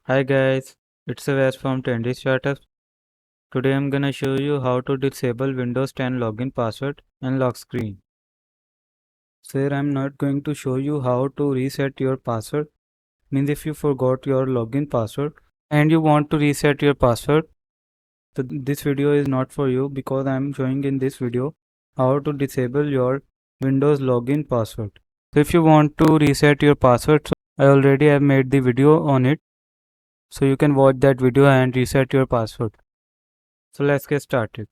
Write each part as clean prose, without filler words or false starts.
Hi guys, it's Wes from Trendy Startups. Today I'm gonna show you how to disable Windows 10 login password and lock screen. So here I'm not going to show you how to reset your password. Means if you forgot your login password and you want to reset your password, so this video is not for you because I'm showing in this video how to disable your Windows login password. So if you want to reset your password, so I already have made the video on it. So you can watch that video and reset your password. So let's get started.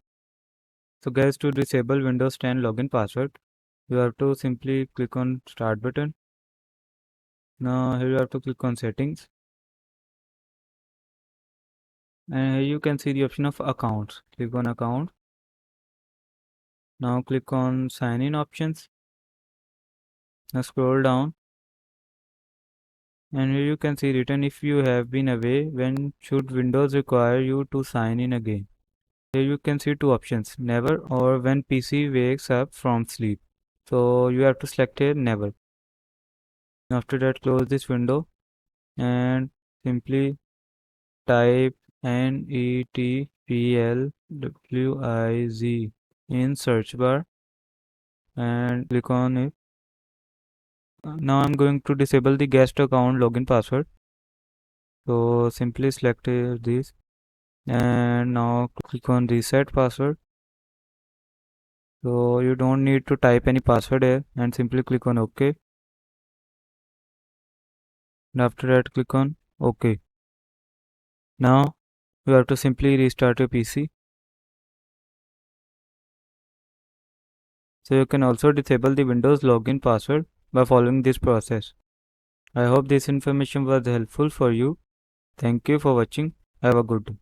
So guys, to disable Windows 10 login password, you have to simply click on start button. Now here you have to click on settings, and here you can see the option of accounts. Click on account. Now click on sign in options. Now scroll down, and here you can see written if you have been away, when should Windows require you to sign in again. Here you can see two options, never or when PC wakes up from sleep. So you have to select here never. After that, close this window and simply type NETPLWIZ in search bar and click on it. Now I'm going to disable the guest account login password. So simply select this and now click on reset password. So you don't need to type any password here and simply click on OK. And after that, click on OK. Now you have to simply restart your PC. So you can also disable the Windows login password by following this process. I hope this information was helpful for you. Thank you for watching. Have a good day.